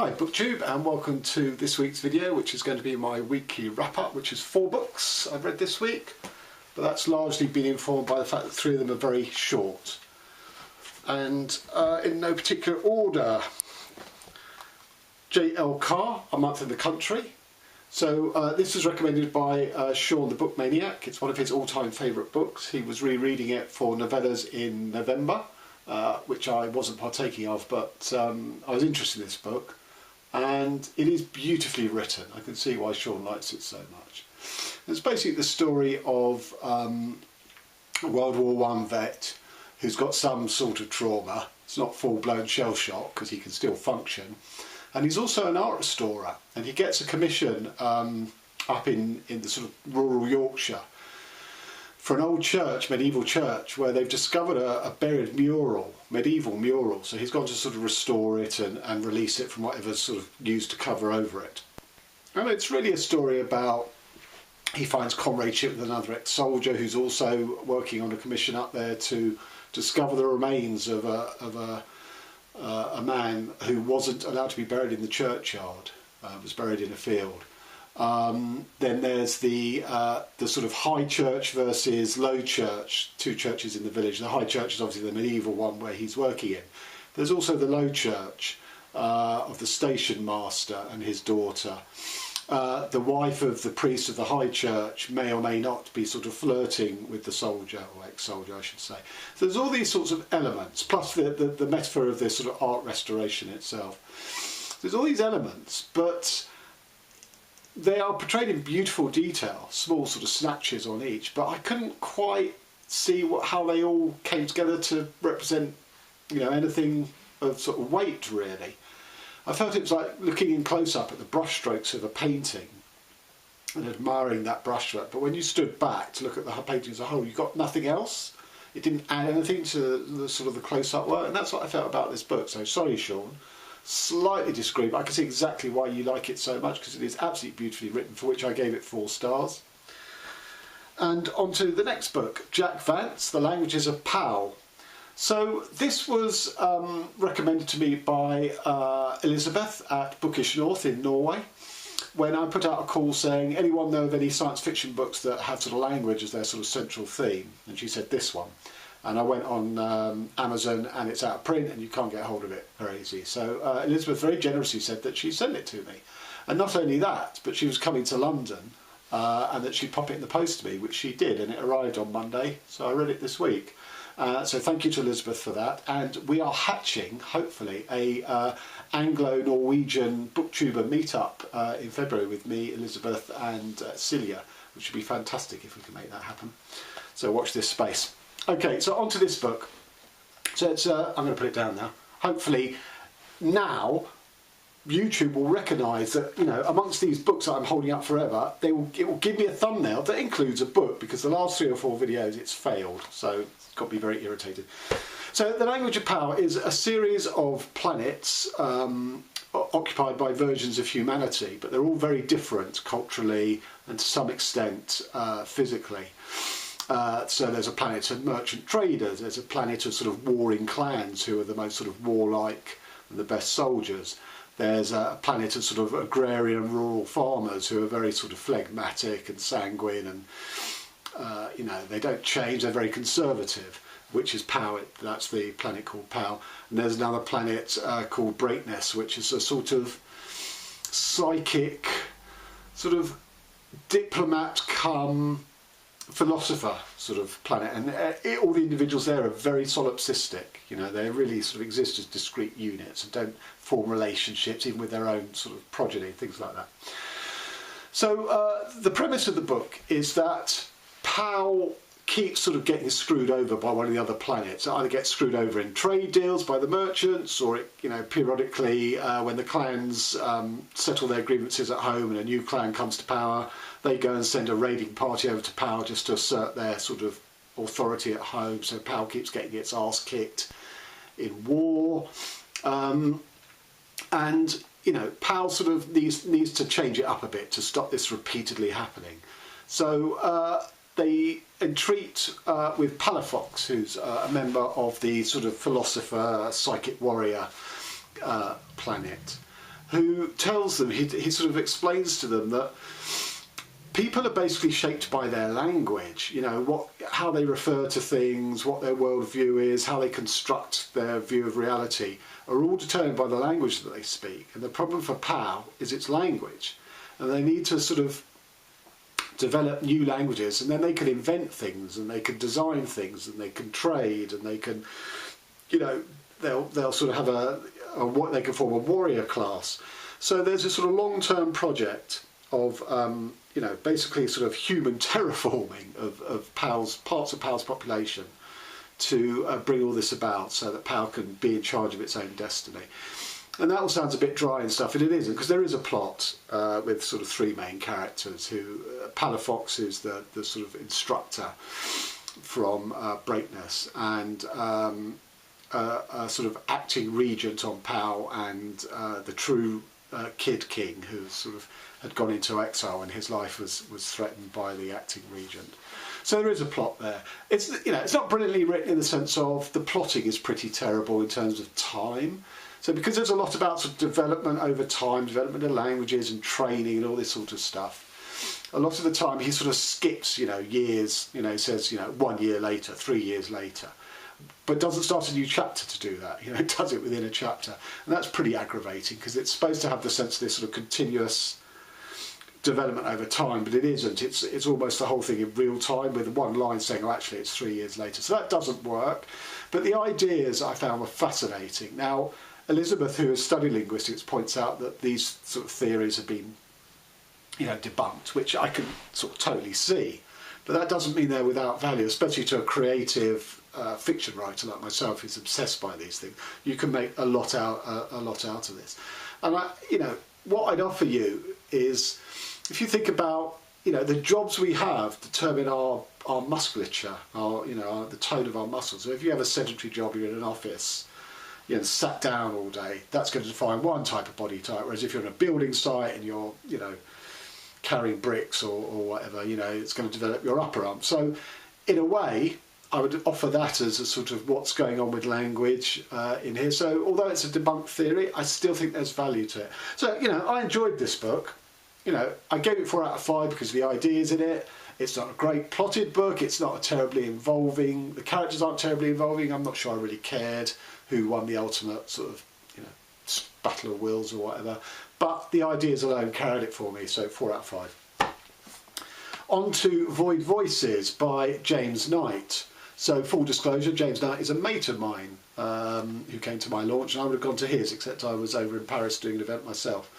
Hi Booktube, and welcome to this week's video, which is going to be my weekly wrap-up, which is 4 books I've read this week, but that's largely been informed by the fact that 3 of them are very short. And in no particular order, J.L. Carr, A Month in the Country. So this was recommended by Sean the Book Maniac. It's one of his all-time favourite books. He was rereading it for novellas in November, which I wasn't partaking of, but I was interested in this book. And it is beautifully written. I can see why Sean likes it so much. It's basically the story of a World War I vet who's got some sort of trauma. It's not full-blown shell shock because he can still function. And he's also an art restorer, and he gets a commission up in the sort of rural Yorkshire for an old church, medieval church, where they've discovered a buried mural, medieval mural. So he's gone to sort of restore it and release it from whatever's sort of used to cover over it. And it's really a story about, he finds comradeship with another ex-soldier who's also working on a commission up there to discover the remains of a man who wasn't allowed to be buried in the churchyard, was buried in a field. Then there's the sort of high church versus low church, 2 churches in the village. The high church is obviously the medieval one where he's working in. There's also the low church of the station master and his daughter. The wife of the priest of the high church may or may not be sort of flirting with the soldier, or ex-soldier I should say. So there's all these sorts of elements, plus the metaphor of this sort of art restoration itself. There's all these elements, but they are portrayed in beautiful detail, small sort of snatches on each, but I couldn't quite see how they all came together to represent, anything of sort of weight, really. I felt it was like looking in close-up at the brushstrokes of a painting and admiring that brushstroke, but when you stood back to look at the painting as a whole, you got nothing else. It didn't add anything to the sort of the close-up work, and that's what I felt about this book. So sorry, Sean. Slightly disagree, but I can see exactly why you like it so much, because it is absolutely beautifully written, for which I gave it 4 stars. And on to the next book, Jack Vance, The Languages of Pow. So this was recommended to me by Elizabeth at Bookish North in Norway, when I put out a call saying, anyone know of any science fiction books that have sort of language as their sort of central theme? And she said this one. And I went on Amazon, and it's out of print and you can't get hold of it very easy. So Elizabeth very generously said that she'd send it to me. And not only that, but she was coming to London and that she'd pop it in the post to me, which she did, and it arrived on Monday. So I read it this week. So thank you to Elizabeth for that. And we are hatching, hopefully, a Anglo-Norwegian booktuber meetup in February with me, Elizabeth and Celia, which would be fantastic if we can make that happen. So watch this space. Okay, so on to this book. So it's, I'm going to put it down now. Hopefully now YouTube will recognise that, amongst these books that I'm holding up forever, it will give me a thumbnail that includes a book, because the last 3 or 4 videos it's failed, so it's got me very irritated. So The Language of Power is a series of planets occupied by versions of humanity, but they're all very different culturally and to some extent physically. So there's a planet of merchant traders, there's a planet of sort of warring clans who are the most sort of warlike and the best soldiers. There's a planet of sort of agrarian rural farmers who are very sort of phlegmatic and sanguine, and they don't change, they're very conservative, which is Pow. That's the planet called Pow. And there's another planet called Breakness, which is a sort of psychic, sort of diplomat come philosopher sort of planet, and all the individuals there are very solipsistic. They really sort of exist as discrete units and don't form relationships even with their own sort of progeny, things like that. So the premise of the book is that Pow keeps sort of getting screwed over by one of the other planets. It either gets screwed over in trade deals by the merchants, or it, periodically when the clans settle their grievances at home and a new clan comes to power, they go and send a raiding party over to Pow just to assert their sort of authority at home. So Pow keeps getting its arse kicked in war, and Pow sort of needs to change it up a bit to stop this repeatedly happening. So they entreat with Palafox, who's a member of the sort of philosopher, psychic warrior planet. who tells them, he sort of explains to them that people are basically shaped by their language, you know, how they refer to things, what their worldview is, how they construct their view of reality, are all determined by the language that they speak. And the problem for POW is its language. And they need to sort of develop new languages, and then they can invent things, and they can design things, and they can trade, and they can, you know, they'll sort of have what they can form a warrior class. So there's a sort of long-term project of you know, basically sort of human terraforming of parts of POW's population to bring all this about, so that POW can be in charge of its own destiny. And that all sounds a bit dry and stuff, and it isn't, because there is a plot with sort of three main characters. Who Palafox is the sort of instructor from Breakness, and a sort of acting regent on POW, and the true Kid King, who sort of had gone into exile and his life was threatened by the acting regent. So there is a plot there. It's, you know, it's not brilliantly written in the sense of the plotting is pretty terrible in terms of time. So because there's a lot about sort of development over time, development of languages and training and all this sort of stuff, a lot of the time he sort of skips, you know, years, you know, says, you know, 1 year later, 3 years later, but doesn't start a new chapter to do that. You know, it does it within a chapter. And that's pretty aggravating, because it's supposed to have the sense of this sort of continuous development over time, but it isn't. It's almost the whole thing in real time, with one line saying, oh, actually it's 3 years later. So that doesn't work. But the ideas I found were fascinating. Now, Elizabeth, who has studied linguistics, points out that these sort of theories have been, you know, debunked, which I can sort of totally see. But that doesn't mean they're without value, especially to a creative fiction writer like myself, who's obsessed by these things. You can make a lot out of this. And you know, what I'd offer you is, if you think about, you know, the jobs we have determine our musculature, the tone of our muscles. So if you have a sedentary job, you're in an office, you know, sat down all day, that's going to define one type of body type. Whereas if you're on a building site and you're, you know, carrying bricks or whatever, you know, it's going to develop your upper arm. So in a way, I would offer that as a sort of what's going on with language in here. So although it's a debunked theory, I still think there's value to it. So, you know, I enjoyed this book. You know, I gave it 4 out of 5 because of the ideas in it. It's not a great plotted book. It's not a terribly involving. The characters aren't terribly involving. I'm not sure I really cared who won the ultimate sort of, you know, battle of wills or whatever. But the ideas alone carried it for me. So 4 out of 5. On to Void Voices by James Knight. So full disclosure, James Knight is a mate of mine who came to my launch, and I would have gone to his, except I was over in Paris doing an event myself.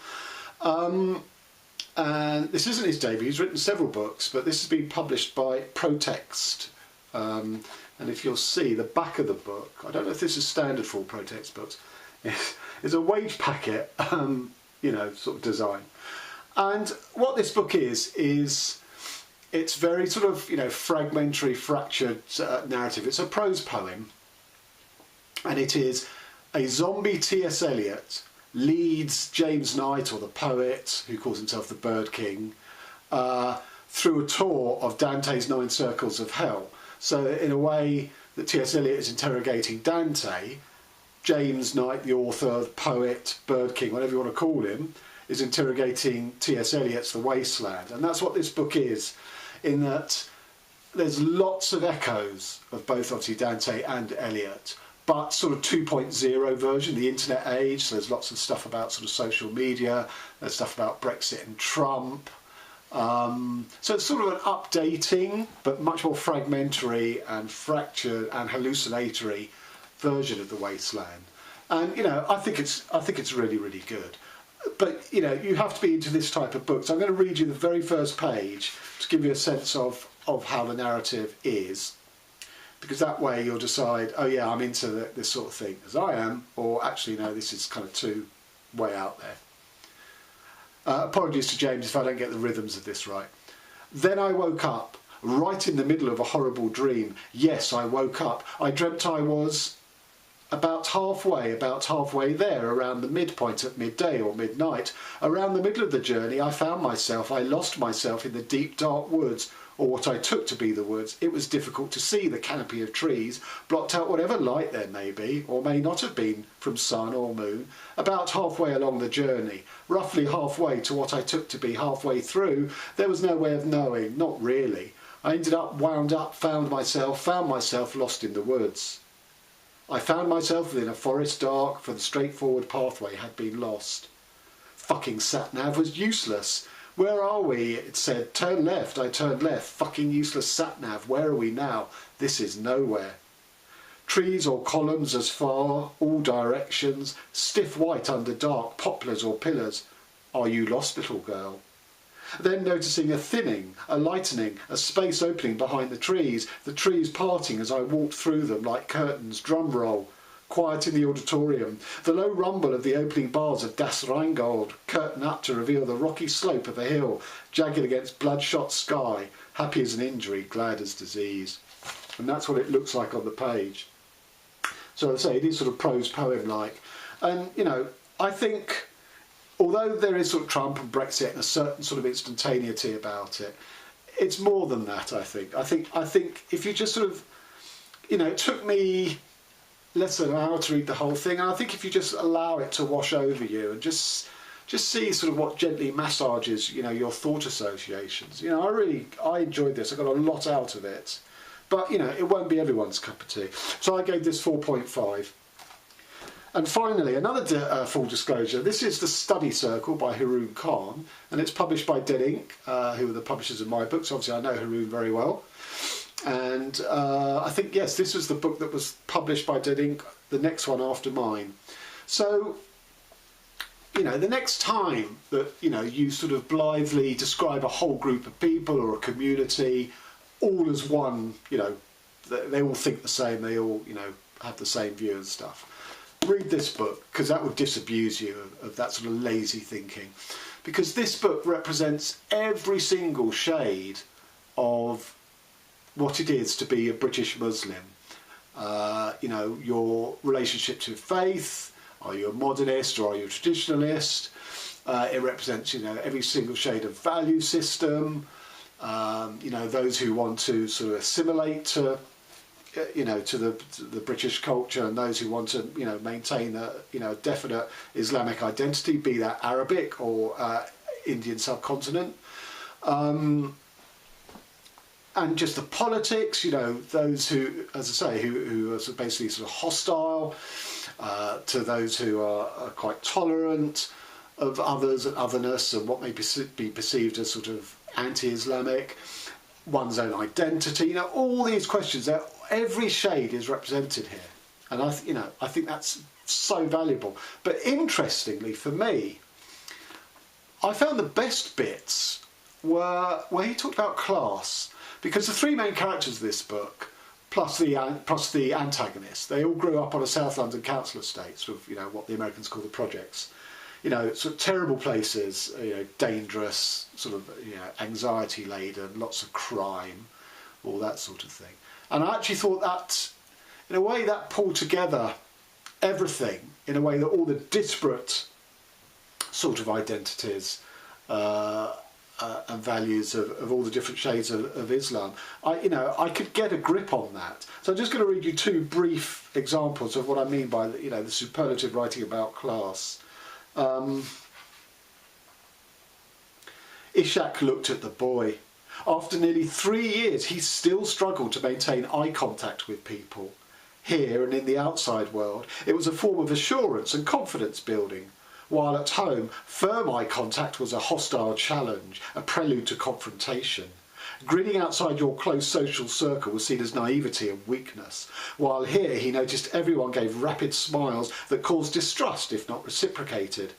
And this isn't his debut. He's written several books, but this has been published by Protext. And if you'll see the back of the book, I don't know if this is standard for all Protext books, it's a wage packet, you know, sort of design. And what this book is it's very sort of, you know, fragmentary, fractured narrative. It's a prose poem, and it is a zombie T.S. Eliot leads James Knight, or the poet, who calls himself the Bird King, through a tour of Dante's 9 Circles of Hell. So in a way that T.S. Eliot is interrogating Dante, James Knight, the author, the poet, Bird King, whatever you want to call him, is interrogating T.S. Eliot's The Wasteland. And that's what this book is, in that there's lots of echoes of both obviously Dante and Eliot, but sort of 2.0 version, the internet age. So there's lots of stuff about sort of social media, there's stuff about Brexit and Trump. So it's sort of an updating, but much more fragmentary and fractured and hallucinatory version of The Wasteland. And, you know, I think it's really, really good. But, you know, you have to be into this type of book. So I'm going to read you the very first page to give you a sense of how the narrative is. Because that way you'll decide, oh yeah, I'm into this sort of thing as I am, or actually no, this is kind of too way out there. Apologies to James if I don't get the rhythms of this right. Then I woke up, right in the middle of a horrible dream. Yes, I woke up. I dreamt I was about halfway there, around the midpoint at midday or midnight. Around the middle of the journey, I found myself, I lost myself in the deep dark woods, or what I took to be the woods, it was difficult to see the canopy of trees, blocked out whatever light there may be, or may not have been, from sun or moon. About halfway along the journey, roughly halfway to what I took to be halfway through, there was no way of knowing, not really. I ended up, wound up, found myself lost in the woods. I found myself within a forest dark, for the straightforward pathway had been lost. Fucking sat-nav was useless. Where are we? It said. Turn left. I turned left. Fucking useless sat-nav. Where are we now? This is nowhere. Trees or columns as far, all directions, stiff white under dark poplars or pillars. Are you lost, little girl? Then noticing a thinning, a lightening, a space opening behind the trees parting as I walked through them like curtains, drum roll. Quiet in the auditorium, the low rumble of the opening bars of Das Rheingold, curtain up to reveal the rocky slope of a hill, jagged against bloodshot sky, happy as an injury, glad as disease. And that's what it looks like on the page. So as I say, it is sort of prose poem-like. And, you know, I think, although there is sort of Trump and Brexit and a certain sort of instantaneity about it, it's more than that, I think. I think if you just sort of, you know, it took me less than an hour to read the whole thing, and I think if you just allow it to wash over you and just see sort of what gently massages, you know, your thought associations. You know, I enjoyed this. I got a lot out of it, but you know, it won't be everyone's cup of tea. So I gave this 4.5. And finally, another full disclosure. This is The Study Circle by Haroun Carr, and it's published by Dead Ink, who are the publishers of my books. Obviously, I know Haroun very well. And I think, yes, this was the book that was published by Dead Ink, the next one after mine. So, you know, the next time that, you know, you sort of blithely describe a whole group of people or a community, all as one, you know, they all think the same, they all, you know, have the same view and stuff. Read this book, because that will disabuse you of that sort of lazy thinking. Because this book represents every single shade of what it is to be a British Muslim. You know, your relationship to faith, are you a modernist or are you a traditionalist? It represents, you know, every single shade of value system, you know, those who want to sort of assimilate to, you know, to the British culture, and those who want to, you know, maintain a, you know, definite Islamic identity, be that Arabic or Indian subcontinent. And just the politics, you know, those who, as I say, who are sort of basically sort of hostile, to those who are quite tolerant of others and otherness and what may be perceived as sort of anti-Islamic, one's own identity, you know, all these questions, every shade is represented here. And I think that's so valuable. But interestingly for me, I found the best bits were where he talked about class. Because the three main characters of this book, plus the antagonist, they all grew up on a South London council estate, sort of, you know, what the Americans call the projects. You know, sort of terrible places, you know, dangerous, sort of, you know, anxiety-laden, lots of crime, all that sort of thing. And I actually thought that, in a way, that pulled together everything, in a way that all the disparate sort of identities and values of all the different shades of Islam, I could get a grip on that. So I'm just going to read you two brief examples of what I mean by, you know, the superlative writing about class. Ishak looked at the boy. After nearly 3 years, he still struggled to maintain eye contact with people. Here and in the outside world, it was a form of assurance and confidence building. While at home, firm eye contact was a hostile challenge, a prelude to confrontation. Grinning outside your close social circle was seen as naivety and weakness, while here he noticed everyone gave rapid smiles that caused distrust if not reciprocated.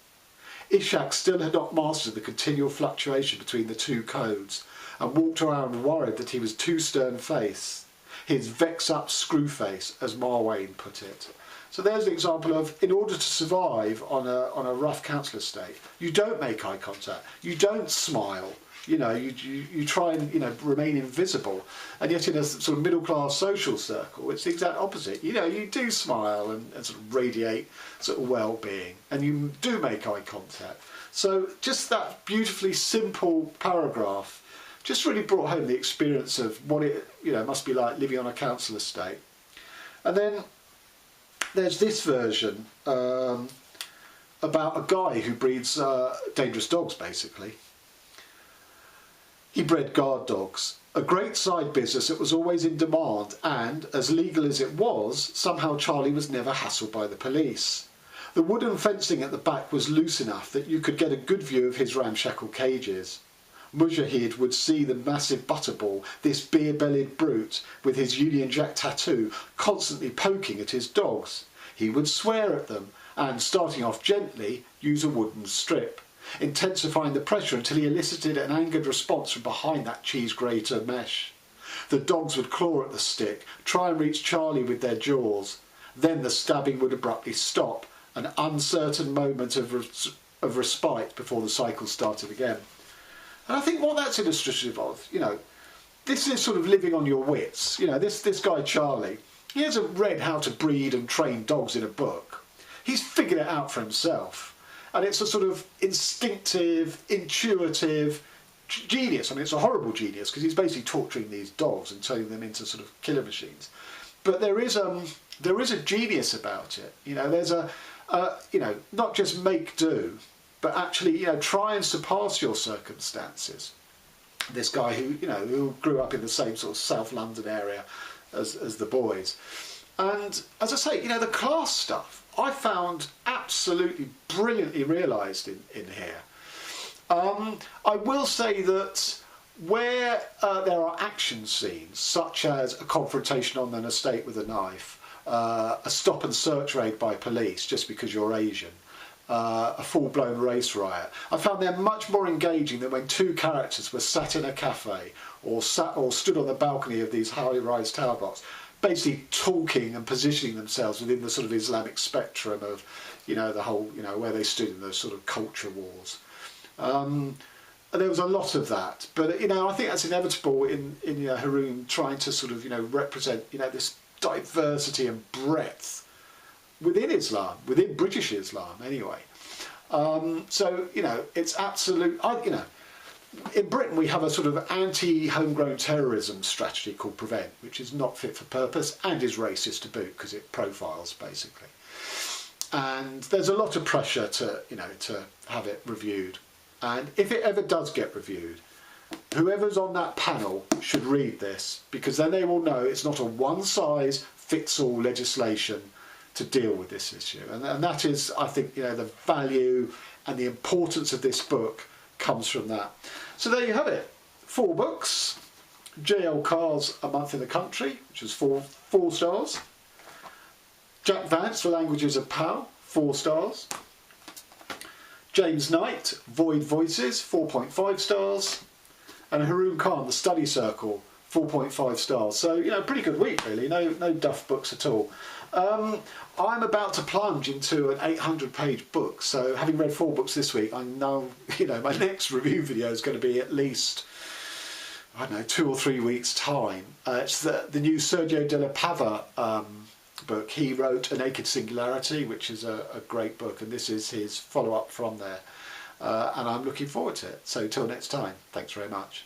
Ishak still had not mastered the continual fluctuation between the two codes, and walked around worried that he was too stern-faced, his vex-up screw-face, as Marwain put it. So there's an example of, in order to survive on a rough council estate, you don't make eye contact, you don't smile, you know, you try and, you know, remain invisible. And yet in a sort of middle-class social circle, it's the exact opposite. You know, you do smile and sort of radiate sort of well-being, and you do make eye contact. So just that beautifully simple paragraph just really brought home the experience of what it must be like living on a council estate. And then there's this version about a guy who breeds dangerous dogs, basically. He bred guard dogs, a great side business that was always in demand, and, as legal as it was, somehow Charlie was never hassled by the police. The wooden fencing at the back was loose enough that you could get a good view of his ramshackle cages. Mujahid would see the massive butterball, this beer-bellied brute with his Union Jack tattoo, constantly poking at his dogs. He would swear at them and, starting off gently, use a wooden strip, intensifying the pressure until he elicited an angered response from behind that cheese grater mesh. The dogs would claw at the stick, try and reach Charlie with their jaws. Then the stabbing would abruptly stop, an uncertain moment of respite before the cycle started again. And I think what that's illustrative of, this is sort of living on your wits. This guy Charlie, he hasn't read how to breed and train dogs in a book. He's figured it out for himself. And it's a sort of instinctive, intuitive genius. I mean, it's a horrible genius because he's basically torturing these dogs and turning them into sort of killer machines. But there is a genius about it. There's not just make do, but actually, try and surpass your circumstances. This guy who grew up in the same sort of South London area as the boys. And as I say, the class stuff I found absolutely brilliantly realised in here. I will say that where there are action scenes, such as a confrontation on an estate with a knife, a stop and search raid by police just because you're Asian, a full-blown race riot, I found them much more engaging than when two characters were sat in a cafe or stood on the balcony of these high-rise tower blocks, basically talking and positioning themselves within the sort of Islamic spectrum of, the whole, where they stood in those sort of culture wars. And there was a lot of that, but I think that's inevitable in Haroun trying to sort of represent this diversity and breadth within Islam, within British Islam anyway. So it's absolute. In Britain we have a sort of anti-homegrown terrorism strategy called Prevent, which is not fit for purpose and is racist to boot because it profiles basically. And there's a lot of pressure to have it reviewed. And if it ever does get reviewed, whoever's on that panel should read this, because then they will know it's not a one-size-fits-all legislation to deal with this issue. And that is, I think, the value and the importance of this book comes from that. So there you have it. 4 books. J.L. Carr's A Month in the Country, which was 4 stars. Jack Vance, The Languages of Power, 4 stars. James Knight, Void Voices, 4.5 stars. And Haroun Khan, The Study Circle, 4.5 stars. So, pretty good week really, no duff books at all. I'm about to plunge into an 800-page book, so having read 4 books this week, I know, my next review video is going to be at least, 2 or 3 weeks' time. It's the new Sergio de la Pava book. He wrote A Naked Singularity, which is a great book, and this is his follow-up from there. And I'm looking forward to it. So till next time, thanks very much.